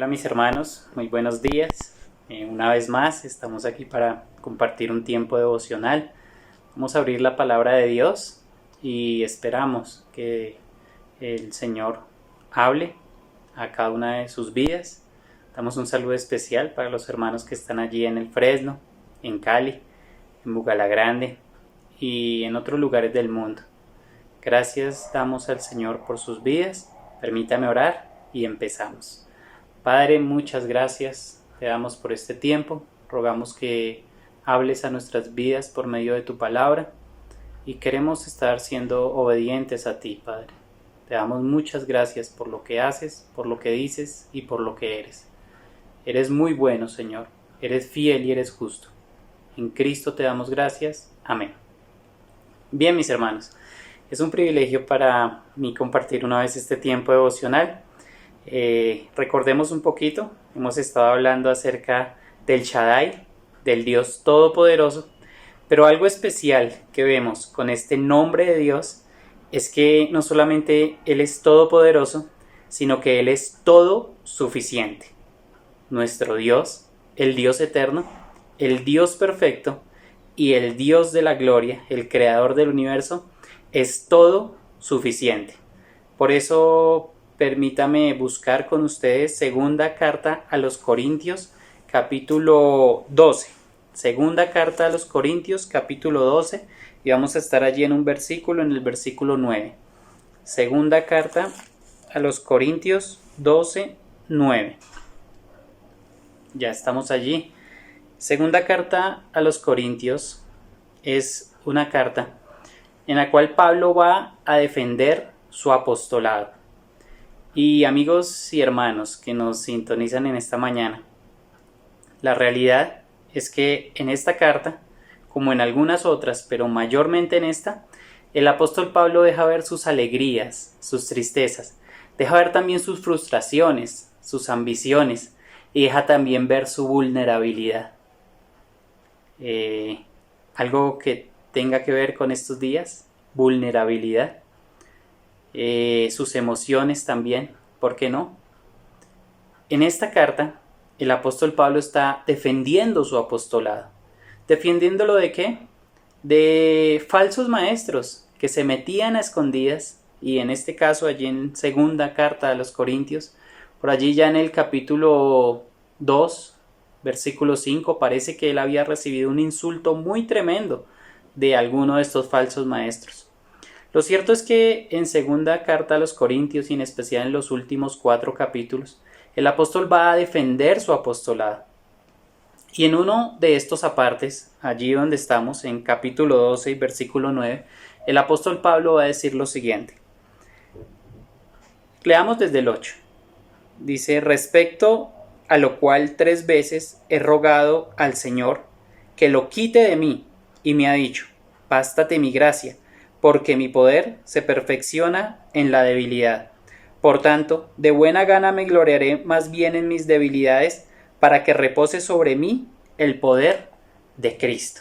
Hola mis hermanos, muy buenos días. Una vez más estamos aquí para compartir un tiempo devocional. Vamos a abrir la palabra de Dios y esperamos que el Señor hable a cada una de sus vidas. Damos un saludo especial para los hermanos que están allí en el Fresno, en Cali, en Bugalagrande y en otros lugares del mundo. Gracias damos al Señor por sus vidas. Permítame orar y empezamos. Padre, muchas gracias, te damos por este tiempo, rogamos que hables a nuestras vidas por medio de tu palabra y queremos estar siendo obedientes a ti, Padre. Te damos muchas gracias por lo que haces, por lo que dices y por lo que eres. Eres muy bueno, Señor, eres fiel y eres justo. En Cristo te damos gracias. Amén. Bien, mis hermanos, es un privilegio para mí compartir una vez este tiempo devocional. Recordemos un poquito, hemos estado hablando acerca del Shaddai, del Dios Todopoderoso, pero algo especial que vemos con este nombre de Dios es que no solamente Él es todopoderoso, sino que Él es todo suficiente. Nuestro Dios, el Dios eterno, el Dios perfecto y el Dios de la gloria, el creador del universo, es todo suficiente. Por eso permítame buscar con ustedes segunda carta a los Corintios, capítulo 12. Segunda carta a los Corintios, capítulo 12, y vamos a estar allí en un versículo, en el versículo 9. Segunda carta a los Corintios 12, 9. Ya estamos allí. Segunda carta a los Corintios es una carta en la cual Pablo va a defender su apostolado. Y amigos y hermanos que nos sintonizan en esta mañana, la realidad es que en esta carta, como en algunas otras, pero mayormente en esta, el apóstol Pablo deja ver sus alegrías, sus tristezas, deja ver también sus frustraciones, sus ambiciones y deja también ver su vulnerabilidad. Algo que tenga que ver con estos días, vulnerabilidad. Sus emociones también, ¿por qué no? En esta carta, el apóstol Pablo está defendiendo su apostolado. ¿Defendiéndolo de qué? De falsos maestros que se metían a escondidas, y en este caso allí en segunda carta a los Corintios, por allí ya en el capítulo 2, versículo 5, parece que él había recibido un insulto muy tremendo de alguno de estos falsos maestros. Lo cierto es que en segunda carta a los Corintios y en especial en los últimos 4 capítulos, el apóstol va a defender su apostolado. Y en uno de estos apartes, allí donde estamos, en capítulo 12 y versículo 9, el apóstol Pablo va a decir lo siguiente. Leamos desde el 8. Dice, respecto a lo cual 3 veces he rogado al Señor que lo quite de mí, y me ha dicho, bástate mi gracia, porque mi poder se perfecciona en la debilidad. Por tanto, de buena gana me gloriaré más bien en mis debilidades, para que repose sobre mí el poder de Cristo.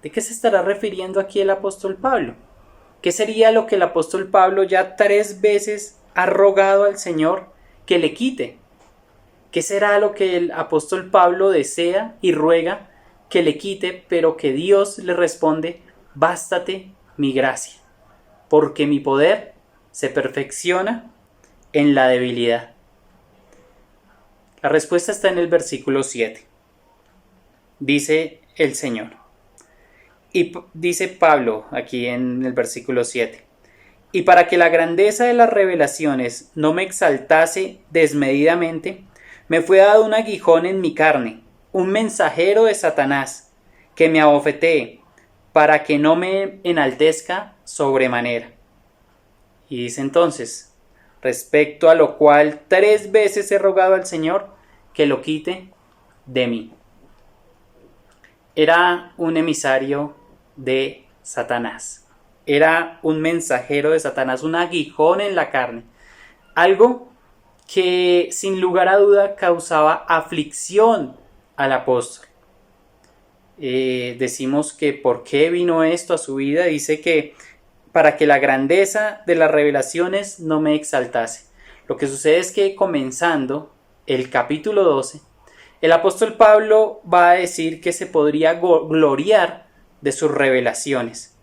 ¿De qué se estará refiriendo aquí el apóstol Pablo? ¿Qué sería lo que el apóstol Pablo ya 3 veces ha rogado al Señor que le quite? ¿Qué será lo que el apóstol Pablo desea y ruega que le quite, pero que Dios le responde, bástate mi gracia, porque mi poder se perfecciona en la debilidad? La respuesta está en el versículo 7. Dice el Señor, y dice Pablo aquí en el versículo 7, y para que la grandeza de las revelaciones no me exaltase desmedidamente, me fue dado un aguijón en mi carne, un mensajero de Satanás, que me abofetee, para que no me enaltezca sobremanera. Y dice entonces, respecto a lo cual 3 veces he rogado al Señor que lo quite de mí. Era un emisario de Satanás, era un mensajero de Satanás, un aguijón en la carne, algo que sin lugar a duda causaba aflicción al apóstol. Decimos que ¿por qué vino esto a su vida? Dice que para que la grandeza de las revelaciones no me exaltase. Lo que sucede es que comenzando el capítulo 12, el apóstol Pablo va a decir que se podría gloriar de sus revelaciones,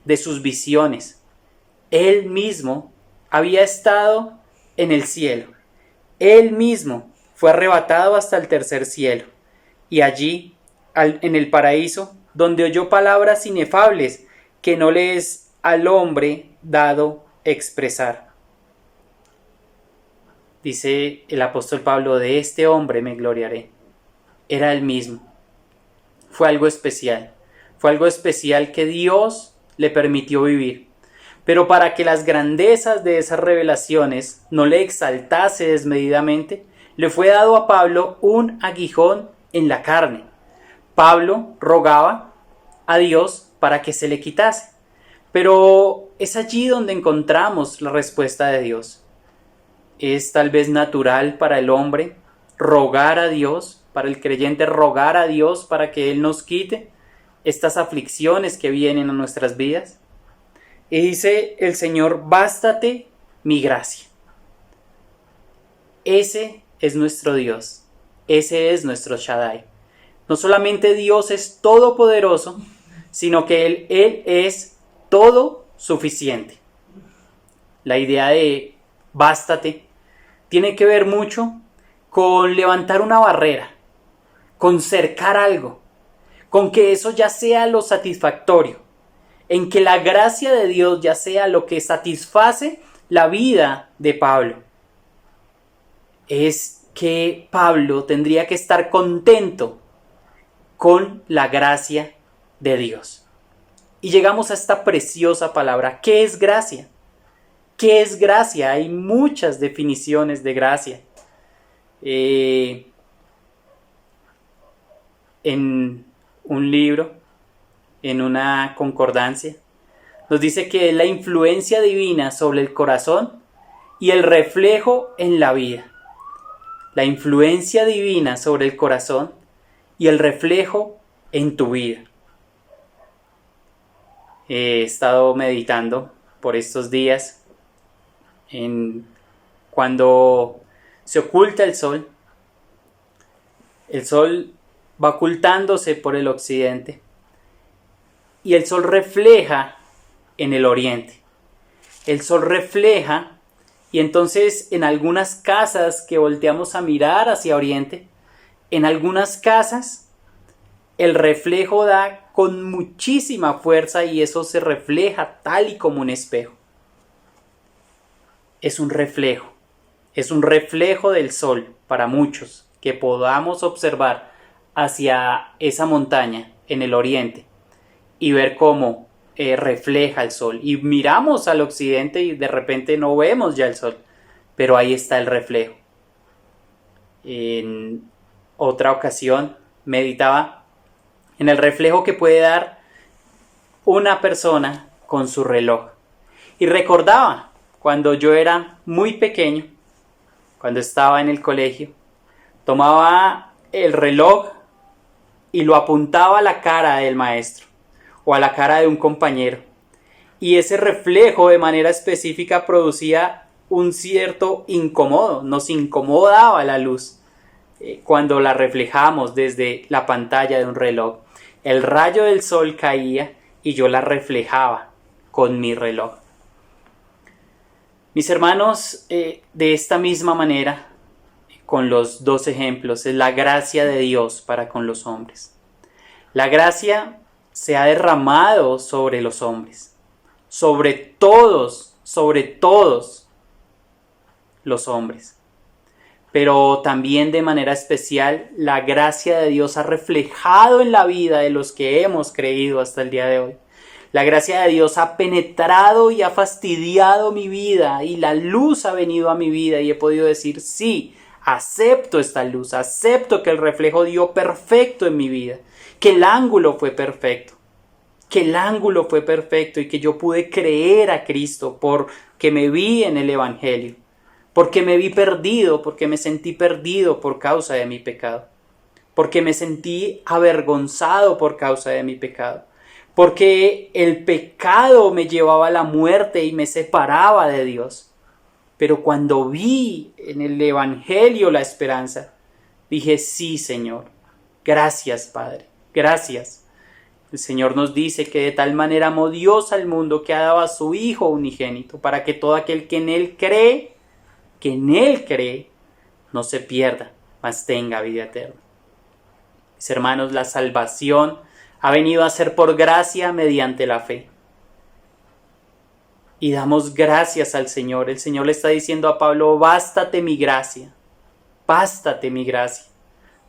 de sus visiones. Él mismo había estado en el cielo. Él mismo fue arrebatado hasta el tercer cielo. Y allí, en el paraíso, donde oyó palabras inefables que no le es al hombre dado expresar. Dice el apóstol Pablo, de este hombre me gloriaré. Era él mismo. Fue algo especial. Fue algo especial que Dios le permitió vivir. Pero para que las grandezas de esas revelaciones no le exaltase desmedidamente, le fue dado a Pablo un aguijón en la carne. Pablo rogaba a Dios para que se le quitase. Pero es allí donde encontramos la respuesta de Dios. Es tal vez natural para el hombre rogar a Dios, para el creyente rogar a Dios para que Él nos quite estas aflicciones que vienen a nuestras vidas. Y dice el Señor, bástate mi gracia. Ese es nuestro Dios, ese es nuestro Shaddai. No solamente Dios es todopoderoso, sino que Él es todo suficiente. La idea de bástate tiene que ver mucho con levantar una barrera, con cercar algo, con que eso ya sea lo satisfactorio, en que la gracia de Dios ya sea lo que satisface la vida de Pablo. Es que Pablo tendría que estar contento con la gracia de Dios. Y llegamos a esta preciosa palabra. ¿Qué es gracia? ¿Qué es gracia? Hay muchas definiciones de gracia. En un libro, en una concordancia, nos dice que es la influencia divina sobre el corazón y el reflejo en la vida. La influencia divina sobre el corazón y el reflejo en tu vida. He estado meditando por estos días en cuando se oculta el sol va ocultándose por el occidente y el sol refleja en el oriente. El sol refleja y entonces en algunas casas que volteamos a mirar hacia oriente, en algunas casas el reflejo da con muchísima fuerza y eso se refleja tal y como un espejo. Es un reflejo del sol para muchos que podamos observar hacia esa montaña en el oriente y ver cómo refleja el sol. Y miramos al occidente y de repente no vemos ya el sol, pero ahí está el reflejo. En otra ocasión meditaba en el reflejo que puede dar una persona con su reloj. Y recordaba cuando yo era muy pequeño, cuando estaba en el colegio, tomaba el reloj y lo apuntaba a la cara del maestro o a la cara de un compañero. Y ese reflejo de manera específica producía un cierto incomodo, nos incomodaba la luz cuando la reflejamos desde la pantalla de un reloj. El rayo del sol caía y yo la reflejaba con mi reloj. Mis hermanos, de esta misma manera, con los dos ejemplos, es la gracia de Dios para con los hombres. La gracia se ha derramado sobre los hombres, sobre todos los hombres. Pero también de manera especial, la gracia de Dios ha reflejado en la vida de los que hemos creído hasta el día de hoy. La gracia de Dios ha penetrado y ha fastidiado mi vida y la luz ha venido a mi vida y he podido decir, sí, acepto esta luz, acepto que el reflejo dio perfecto en mi vida, que el ángulo fue perfecto, y que yo pude creer a Cristo porque me vi en el Evangelio, porque me vi perdido, porque me sentí perdido por causa de mi pecado, porque me sentí avergonzado por causa de mi pecado, porque el pecado me llevaba a la muerte y me separaba de Dios. Pero cuando vi en el Evangelio la esperanza, dije, sí, Señor, gracias, Padre, gracias. El Señor nos dice que de tal manera amó Dios al mundo que ha dado a su Hijo unigénito, para que todo aquel que en Él cree, no se pierda, mas tenga vida eterna. Mis hermanos, la salvación ha venido a ser por gracia mediante la fe. Y damos gracias al Señor. El Señor le está diciendo a Pablo, bástate mi gracia, bástate mi gracia,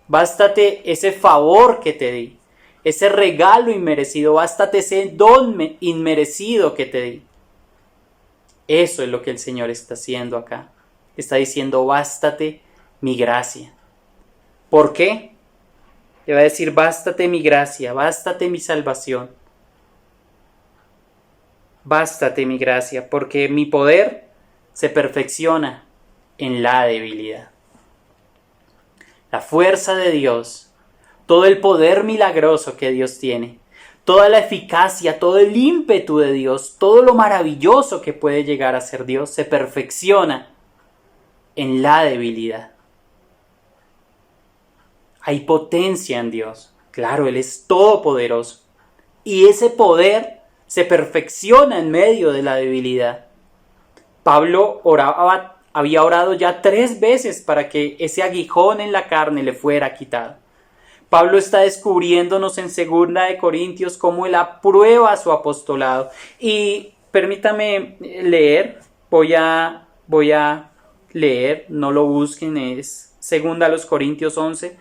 bástate ese favor que te di, ese regalo inmerecido, bástate ese don inmerecido que te di. Eso es lo que el Señor está haciendo acá. Está diciendo, bástate mi gracia. ¿Por qué? Le va a decir, bástate mi gracia, bástate mi salvación. Bástate mi gracia, porque mi poder se perfecciona en la debilidad. La fuerza de Dios, todo el poder milagroso que Dios tiene, toda la eficacia, todo el ímpetu de Dios, todo lo maravilloso que puede llegar a ser Dios, se perfecciona en la debilidad. Hay potencia en Dios. Claro, Él es todopoderoso. Y ese poder se perfecciona en medio de la debilidad. Pablo había orado ya 3 veces para que ese aguijón en la carne le fuera quitado. Pablo está descubriéndonos en 2 de Corintios cómo él aprueba su apostolado. Y permítame leer, voy a leer, no lo busquen, es 2 Corintios 11.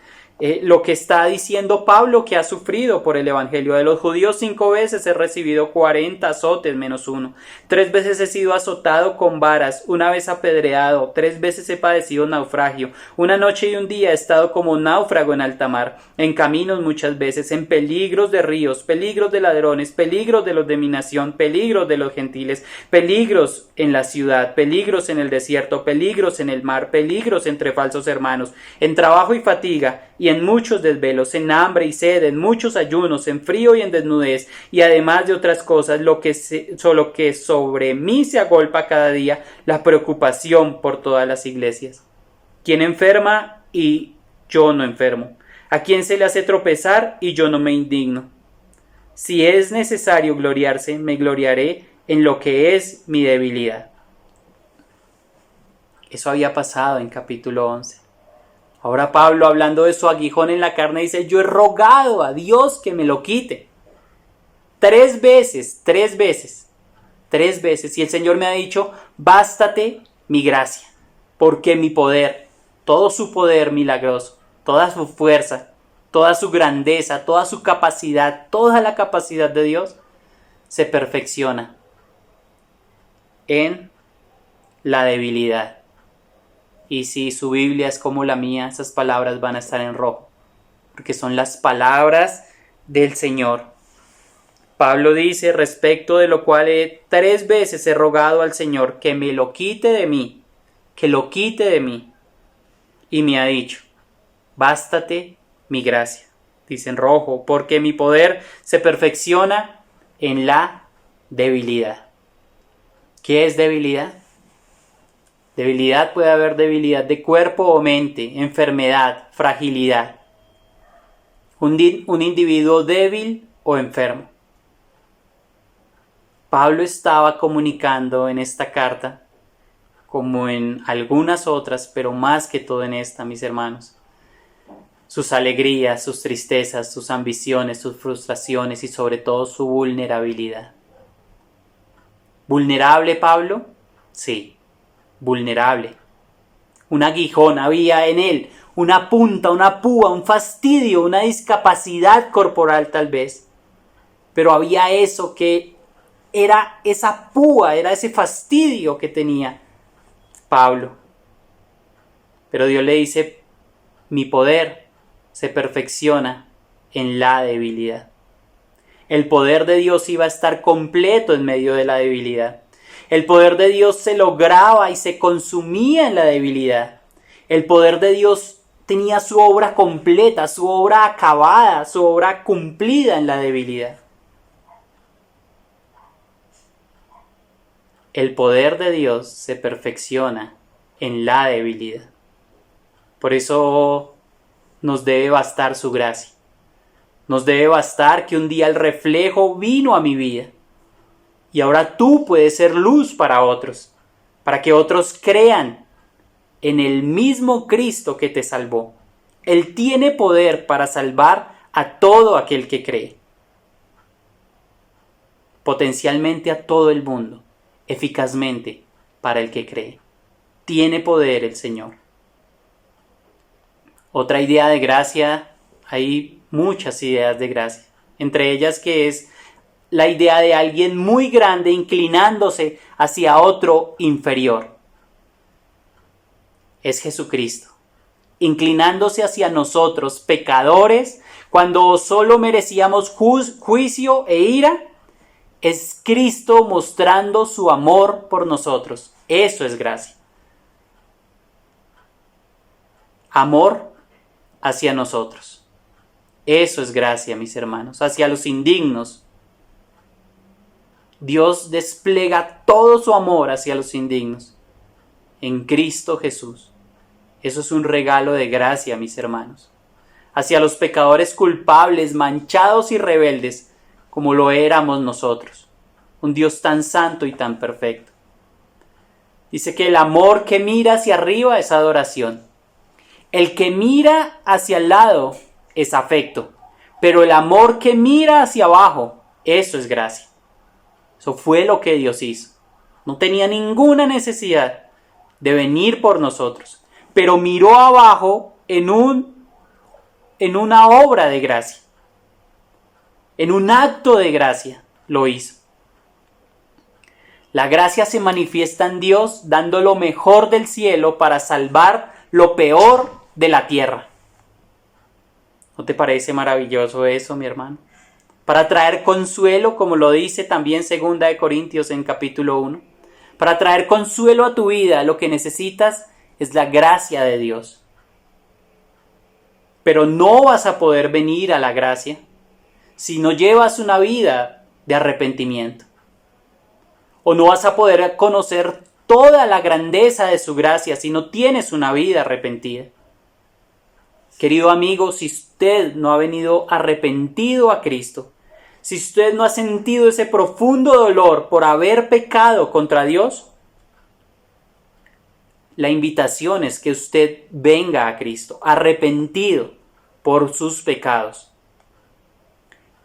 Lo que está diciendo Pablo que ha sufrido por el evangelio. De los judíos 5 veces he recibido 40 azotes menos 1. 3 veces he sido azotado con varas, 1 vez apedreado, 3 veces he padecido naufragio. 1 noche y 1 día he estado como náufrago en alta mar, en caminos muchas veces, en peligros de ríos, peligros de ladrones, peligros de los de mi nación, peligros de los gentiles, peligros en la ciudad, peligros en el desierto, peligros en el mar, peligros entre falsos hermanos, en trabajo y fatiga, y en muchos desvelos, en hambre y sed, en muchos ayunos, en frío y en desnudez, y además de otras cosas, solo que sobre mí se agolpa cada día la preocupación por todas las iglesias. ¿Quién enferma y yo no enfermo? ¿A quién se le hace tropezar y yo no me indigno? Si es necesario gloriarse, me gloriaré en lo que es mi debilidad. Eso había pasado en capítulo 11. Ahora Pablo, hablando de su aguijón en la carne, dice, yo he rogado a Dios que me lo quite. 3 veces, y el Señor me ha dicho, bástate mi gracia, porque mi poder, todo su poder milagroso, toda su fuerza, toda su grandeza, toda su capacidad, toda la capacidad de Dios, se perfecciona en la debilidad. Y si su Biblia es como la mía, esas palabras van a estar en rojo, porque son las palabras del Señor. Pablo dice, respecto de lo cual 3 veces he rogado al Señor que me lo quite de mí, que lo quite de mí. Y me ha dicho, bástate mi gracia, dice en rojo, porque mi poder se perfecciona en la debilidad. ¿Qué es debilidad? Debilidad, puede haber debilidad de cuerpo o mente, enfermedad, fragilidad. Un individuo débil o enfermo. Pablo estaba comunicando en esta carta, como en algunas otras, pero más que todo en esta, mis hermanos, sus alegrías, sus tristezas, sus ambiciones, sus frustraciones y sobre todo su vulnerabilidad. ¿Vulnerable Pablo? Sí. Vulnerable. Un aguijón había en él, una punta, una púa, un fastidio, una discapacidad corporal tal vez. Pero había eso que era esa púa, era ese fastidio que tenía Pablo. Pero Dios le dice, mi poder se perfecciona en la debilidad. El poder de Dios iba a estar completo en medio de la debilidad. El poder de Dios se lograba y se consumía en la debilidad. El poder de Dios tenía su obra completa, su obra acabada, su obra cumplida en la debilidad. el poder de Dios se perfecciona en la debilidad. Por eso nos debe bastar su gracia. Nos debe bastar que un día el reflejo vino a mi vida. Y ahora tú puedes ser luz para otros, para que otros crean en el mismo Cristo que te salvó. Él tiene poder para salvar a todo aquel que cree. Potencialmente a todo el mundo, eficazmente para el que cree. Tiene poder el Señor. Otra idea de gracia, hay muchas ideas de gracia, entre ellas que es la idea de alguien muy grande inclinándose hacia otro inferior. Es Jesucristo, inclinándose hacia nosotros, pecadores, cuando solo merecíamos juicio e ira. Es Cristo mostrando su amor por nosotros. Eso es gracia. Amor hacia nosotros. Eso es gracia, mis hermanos, hacia los indignos. Dios despliega todo su amor hacia los indignos en Cristo Jesús. Eso es un regalo de gracia, mis hermanos. Hacia los pecadores culpables, manchados y rebeldes, como lo éramos nosotros. Un Dios tan santo y tan perfecto. Dice que el amor que mira hacia arriba es adoración. El que mira hacia el lado es afecto. Pero el amor que mira hacia abajo, eso es gracia. Eso fue lo que Dios hizo. No tenía ninguna necesidad de venir por nosotros. Pero miró abajo en una obra de gracia. En un acto de gracia lo hizo. La gracia se manifiesta en Dios dando lo mejor del cielo para salvar lo peor de la tierra. ¿No te parece maravilloso eso, mi hermano? Para traer consuelo, como lo dice también 2 Corintios en capítulo 1. Para traer consuelo a tu vida, lo que necesitas es la gracia de Dios. Pero no vas a poder venir a la gracia si no llevas una vida de arrepentimiento. O no vas a poder conocer toda la grandeza de su gracia si no tienes una vida arrepentida. Querido amigo, si usted no ha venido arrepentido a Cristo, si usted no ha sentido ese profundo dolor por haber pecado contra Dios, la invitación es que usted venga a Cristo, arrepentido por sus pecados.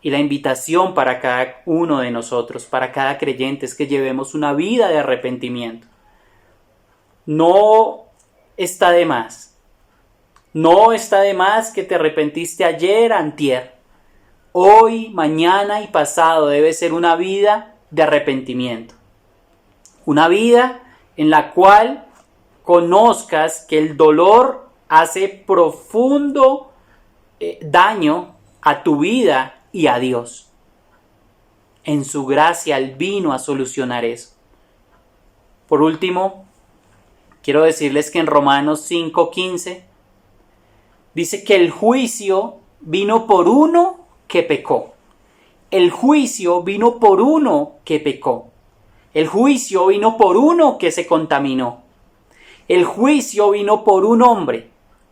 Y la invitación para cada uno de nosotros, para cada creyente, es que llevemos una vida de arrepentimiento. No está de más. No está de más que te arrepentiste ayer, antier. Hoy, mañana y pasado debe ser una vida de arrepentimiento. Una vida en la cual conozcas que el dolor hace profundo daño a tu vida y a Dios. En su gracia Él vino a solucionar eso. Por último, quiero decirles que en Romanos 5:15 dice que el juicio vino por uno que pecó. El juicio vino por uno que pecó. El juicio vino por uno que se contaminó. El juicio vino por un hombre.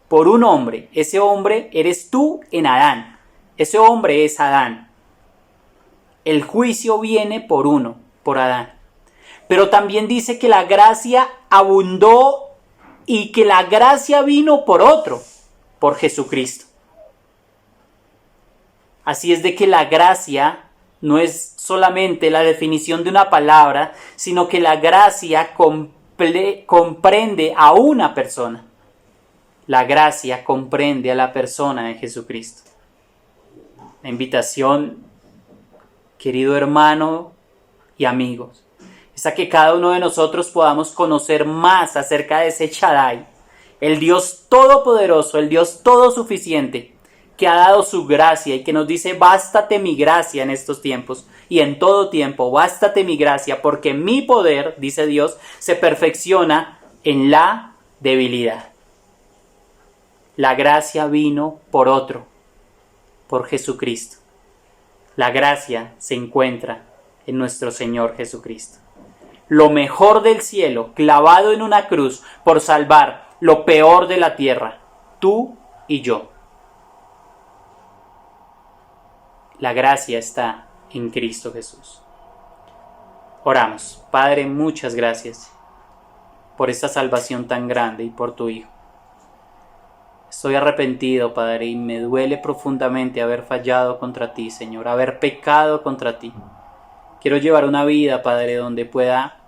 Por un hombre. Ese hombre eres tú en Adán. Ese hombre es Adán. El juicio viene por uno, por Adán. Pero también dice que la gracia abundó y que la gracia vino por otro, por Jesucristo. Así es de que la gracia no es solamente la definición de una palabra, sino que la gracia comprende a una persona. La gracia comprende a la persona de Jesucristo. La invitación, querido hermano y amigos, es a que cada uno de nosotros podamos conocer más acerca de ese Shaddai, el Dios todopoderoso, el Dios todosuficiente, que ha dado su gracia y que nos dice: bástate mi gracia en estos tiempos y en todo tiempo, bástate mi gracia, porque mi poder, dice Dios, se perfecciona en la debilidad. La gracia vino por otro, por Jesucristo. La gracia se encuentra en nuestro Señor Jesucristo. lo mejor del cielo, clavado en una cruz por salvar lo peor de la tierra, tú y yo. La gracia está en Cristo Jesús. Oramos. Padre, muchas gracias por esta salvación tan grande y por tu Hijo. Estoy arrepentido, Padre, y me duele profundamente haber fallado contra ti, Señor, haber pecado contra ti. Quiero llevar una vida, Padre, donde pueda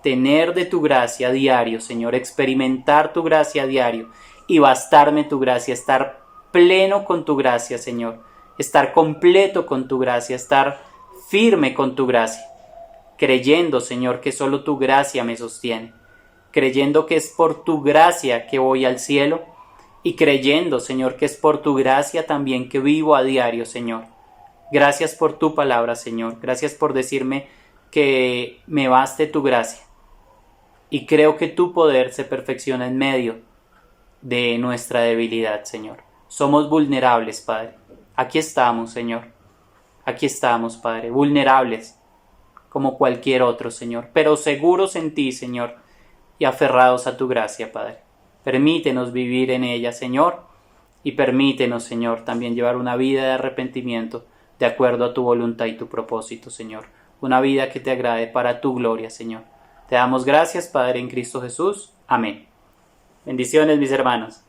tener de tu gracia diario, Señor, experimentar tu gracia diario y bastarme tu gracia, estar pleno con tu gracia, Señor, estar completo con tu gracia, estar firme con tu gracia, creyendo, Señor, que solo tu gracia me sostiene, creyendo que es por tu gracia que voy al cielo y creyendo, Señor, que es por tu gracia también que vivo a diario, Señor. Gracias por tu palabra, Señor. Gracias por decirme que me baste tu gracia. Y creo que tu poder se perfecciona en medio de nuestra debilidad, Señor. Somos vulnerables, Padre. Aquí estamos, Señor. Aquí estamos, Padre, vulnerables como cualquier otro, Señor, pero seguros en ti, Señor, y aferrados a tu gracia, Padre. Permítenos vivir en ella, Señor, y permítenos, Señor, también llevar una vida de arrepentimiento de acuerdo a tu voluntad y tu propósito, Señor. Una vida que te agrade para tu gloria, Señor. Te damos gracias, Padre, en Cristo Jesús. Amén. Bendiciones, mis hermanos.